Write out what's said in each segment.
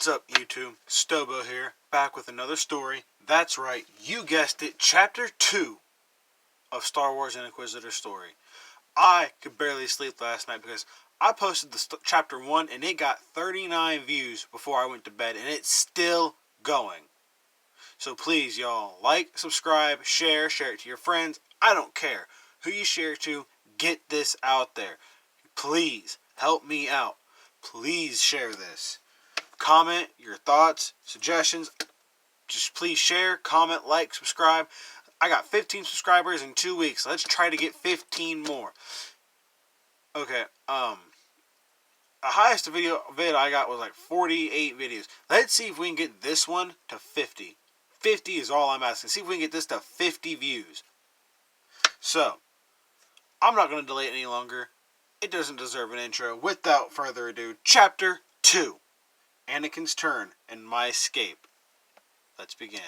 What's up, YouTube? Stobo here, back with another story. That's right, you guessed it, Chapter 2 of Star Wars Inquisitor story. I could barely sleep last night because I posted the Chapter 1 and it got 39 views before I went to bed, and it's still going. So please, y'all, like, subscribe, share it to your friends. I don't care who you share it to. Get this out there. Please, help me out. Please share this. Comment your thoughts, suggestions. Just please share, comment, like, subscribe. I got 15 subscribers in 2 weeks. Let's try to get 15 more. Okay, the highest video I got was like 48 videos. Let's see if we can get this one to 50. 50 is all I'm asking. See if we can get this to 50 views. So, I'm not going to delay it any longer. It doesn't deserve an intro. Without further ado, Chapter 2. Anakin's turn and my escape. Let's begin.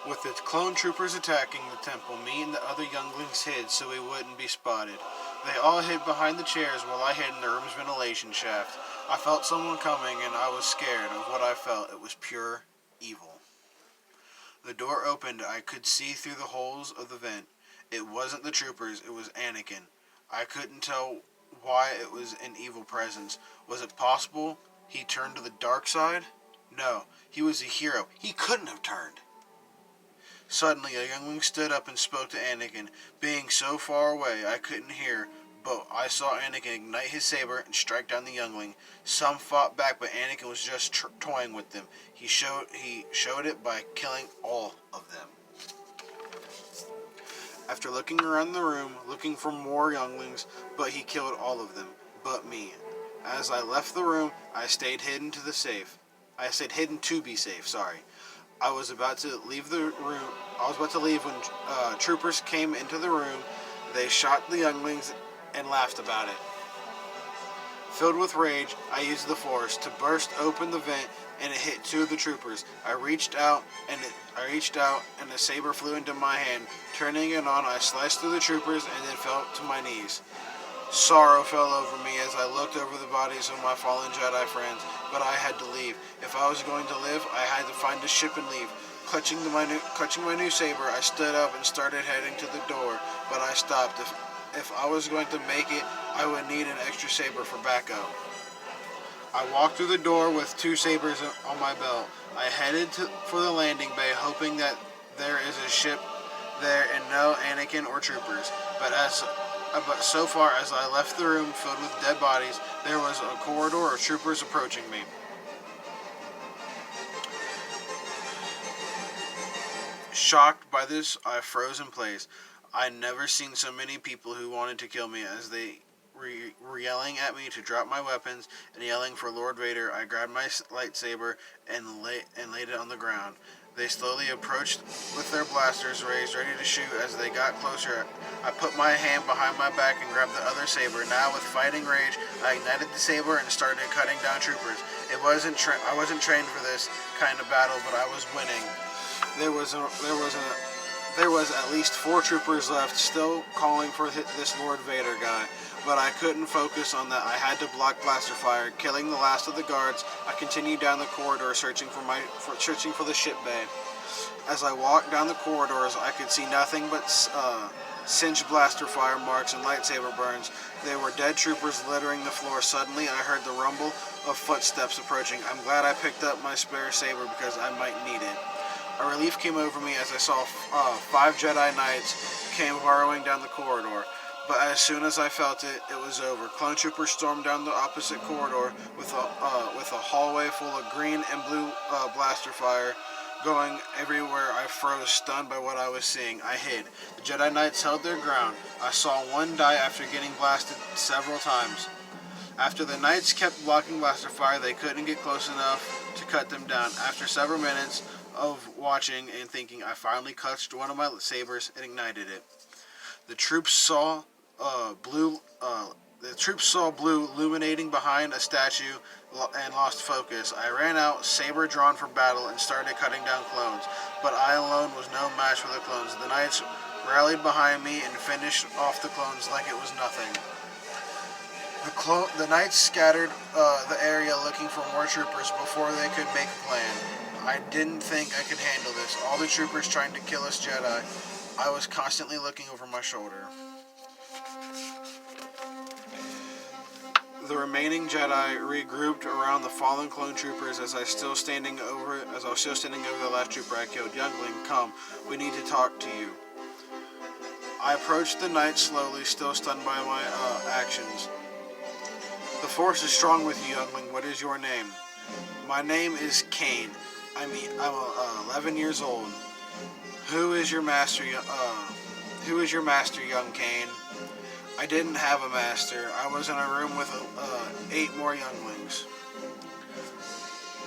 With the clone troopers attacking the temple, me and the other younglings hid so we wouldn't be spotted. They all hid behind the chairs while I hid in the room's ventilation shaft. I felt someone coming and I was scared of what I felt. It was pure evil. The door opened. I could see through the holes of the vent. It wasn't the troopers, it was Anakin. I couldn't tell why it was an evil presence. Was it possible he turned to the dark side? No, he was a hero. He couldn't have turned. Suddenly, a youngling stood up and spoke to Anakin. Being so far away, I couldn't hear, but I saw Anakin ignite his saber and strike down the youngling. Some fought back, but Anakin was just toying with them. He showed it by killing all of them. After looking around the room, looking for more younglings, but he killed all of them, but me. As I left the room, I stayed hidden to the safe. I stayed hidden to be safe, sorry. I was about to leave the room. I was about to leave when troopers came into the room. They shot the younglings and laughed about it. Filled with rage, I used the Force to burst open the vent, and it hit two of the troopers. I reached out, and the saber flew into my hand. Turning it on, I sliced through the troopers and then fell to my knees. Sorrow fell over me as I looked over the bodies of my fallen Jedi friends, but I had to leave. If I was going to live, I had to find a ship and leave. Clutching my new saber, I stood up and started heading to the door, but I stopped. If I was going to make it, I would need an extra saber for backup. I walked through the door with two sabers on my belt. I headed for the landing bay, hoping that there is a ship there and no Anakin or troopers. But so far as I left the room filled with dead bodies, there was a corridor of troopers approaching me. Shocked by this, I froze in place. I'd never seen so many people who wanted to kill me. As they were yelling at me to drop my weapons and yelling for Lord Vader, I grabbed my lightsaber and laid it on the ground. They slowly approached with their blasters raised, ready to shoot. As they got closer, I put my hand behind my back and grabbed the other saber. Now, with fighting rage, I ignited the saber and started cutting down troopers. I wasn't trained for this kind of battle, but I was winning. There was at least 4 troopers left, still calling for this Lord Vader guy, but I couldn't focus on that. I had to block blaster fire. Killing the last of the guards, I continued down the corridor, searching for the ship bay. As I walked down the corridors, I could see nothing but singed blaster fire marks and lightsaber burns. There were dead troopers littering the floor. Suddenly, I heard the rumble of footsteps approaching. I'm glad I picked up my spare saber because I might need it. A relief came over me as I saw 5 Jedi Knights came burrowing down the corridor. But as soon as I felt it, it was over. Clone troopers stormed down the opposite corridor with a hallway full of green and blue blaster fire going everywhere. I froze, stunned by what I was seeing. I hid. The Jedi Knights held their ground. I saw one die after getting blasted several times. After the Knights kept blocking blaster fire, they couldn't get close enough to cut them down. After several minutes of watching and thinking, I finally clutched one of my sabers and ignited it. The troops saw blue illuminating behind a statue and lost focus. I ran out, saber drawn for battle, and started cutting down clones. But I alone was no match for the clones. The Knights rallied behind me and finished off the clones like it was nothing. The knights scattered the area looking for more troopers before they could make a plan. I didn't think I could handle this. All the troopers trying to kill us Jedi. I was constantly looking over my shoulder. The remaining Jedi regrouped around the fallen clone troopers as I was still standing over the last trooper I killed. Youngling, come. We need to talk to you. I approached the knight slowly, still stunned by my actions. The Force is strong with you, youngling. What is your name? My name is Kane. I'm 11 years old. Who is your master? Who is your master, young Kane? I didn't have a master. I was in a room with 8 more younglings.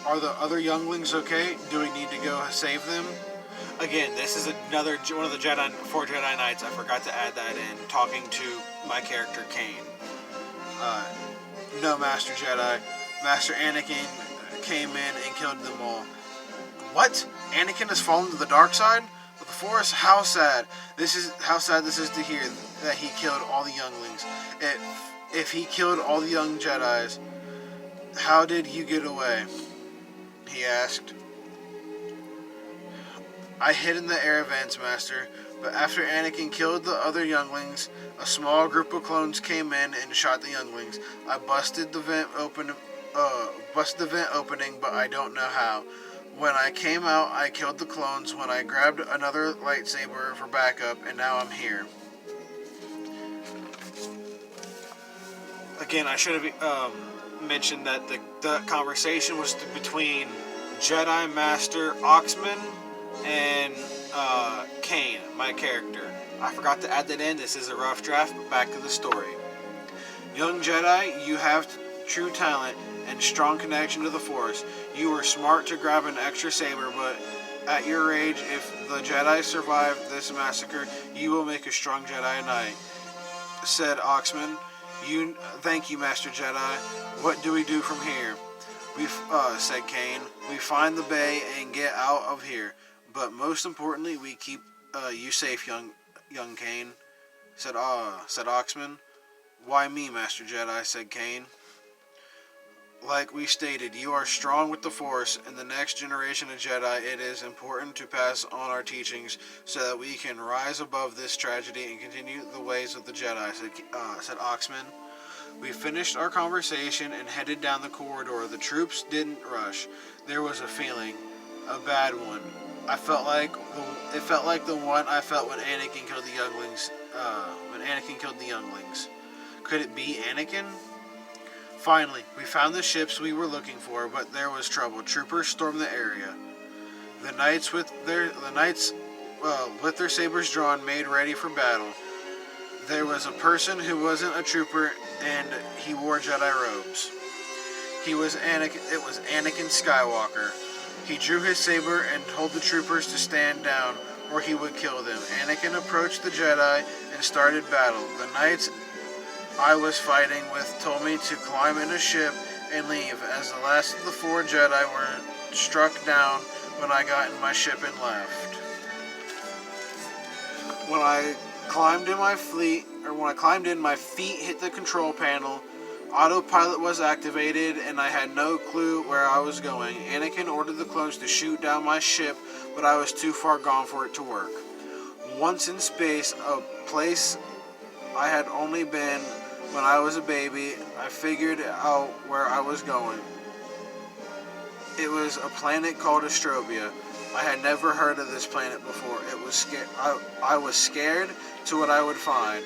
Are the other younglings okay? Do we need to go save them? Again, this is another one of the 4 Jedi Knights. I forgot to add that in, talking to my character Kane. No, Master Jedi. Master Anakin came in and killed them all. What? Anakin has fallen to the dark side? But the Force? How sad. How sad this is to hear that he killed all the younglings. If he killed all the young Jedis, how did you get away? He asked. I hid in the air vents, Master, but after Anakin killed the other younglings, a small group of clones came in and shot the younglings. I busted the vent opening, but I don't know how. When I came out, I killed the clones when I grabbed another lightsaber for backup, and now I'm here. Again, I should have mentioned that the conversation was between Jedi Master Oxman and Kane, my character. I forgot to add that in. This is a rough draft, but back to the story. Young Jedi, you have true talent and strong connection to the Force. You were smart to grab an extra saber, but at your age, if the Jedi survive this massacre, you will make a strong Jedi Knight, said Oxman. Thank you, Master Jedi. What do we do from here? Said Kane. We find the bay and get out of here. But most importantly, we keep you safe, young Kane, said Oxman. Why me, Master Jedi, said Kane. Like we stated, you are strong with the Force. In the next generation of Jedi, it is important to pass on our teachings so that we can rise above this tragedy and continue the ways of the Jedi, said Oxman. We finished our conversation and headed down the corridor. The troops didn't rush. There was a feeling, a bad one. It felt like the one I felt when Anakin killed the younglings. Could it be Anakin? Finally, we found the ships we were looking for, but there was trouble. Troopers stormed the area. The knights with their sabers drawn, made ready for battle. There was a person who wasn't a trooper, and he wore Jedi robes. It was Anakin Skywalker. He drew his saber and told the troopers to stand down, or he would kill them. Anakin approached the Jedi and started battle. The knights I was fighting with told me to climb in a ship and leave, as the last of the 4 Jedi were struck down when I got in my ship and left. When I climbed in, my feet hit the control panel. Autopilot was activated, and I had no clue where I was going. Anakin ordered the clones to shoot down my ship, but I was too far gone for it to work. Once in space, a place I had only been when I was a baby, I figured out where I was going. It was a planet called Astrobia. I had never heard of this planet before. I was scared to what I would find.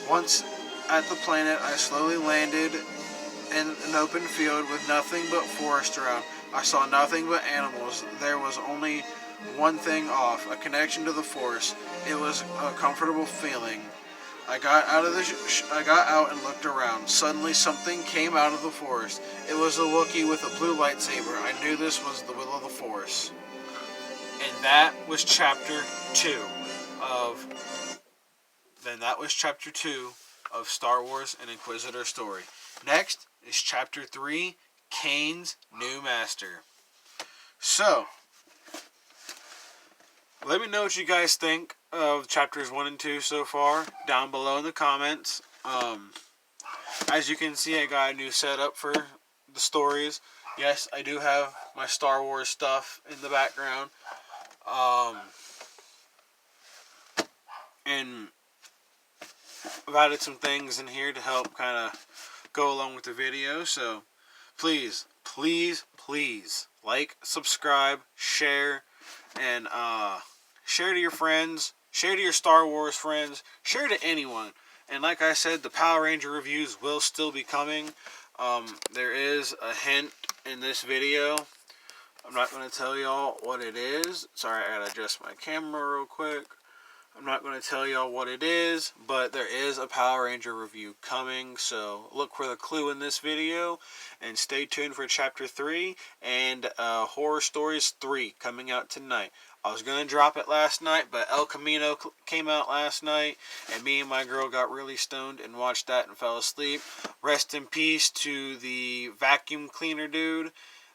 Once at the planet, I slowly landed in an open field with nothing but forest around. I saw nothing but animals. There was only one thing off, a connection to the Force. It was a comfortable feeling. I got out and looked around. Suddenly, something came out of the forest. It was a Wookiee with a blue lightsaber. I knew this was the will of the Force. And that was chapter 2 of Star Wars: An Inquisitor Story. Next is chapter 3, Kane's New Master. So, let me know what you guys think of chapters 1 and 2 so far, down below in the comments. As you can see, I got a new setup for the stories. Yes, I do have my Star Wars stuff in the background. And I've added some things in here to help kind of go along with the video. So please, please, please like, subscribe, share, and share to your friends, share to your Star Wars friends, share to anyone. And like I said, the Power Ranger reviews will still be coming. There is a hint in this video. I'm not going to tell y'all what it is. Sorry, I gotta adjust my camera real quick. I'm not going to tell y'all what it is, but there is a Power Ranger review coming, so look for the clue in this video, and stay tuned for Chapter 3 and Horror Stories 3 coming out tonight. I was going to drop it last night, but El Camino came out last night, and me and my girl got really stoned and watched that and fell asleep. Rest in peace to the vacuum cleaner dude.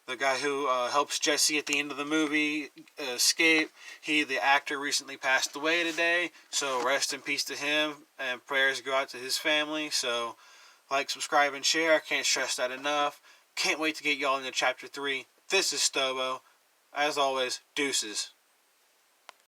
The guy who helps Jesse at the end of the movie escape. The actor, recently passed away today. So rest in peace to him. And prayers go out to his family. So like, subscribe, and share. I can't stress that enough. Can't wait to get y'all into Chapter 3. This is Stobo. As always, deuces.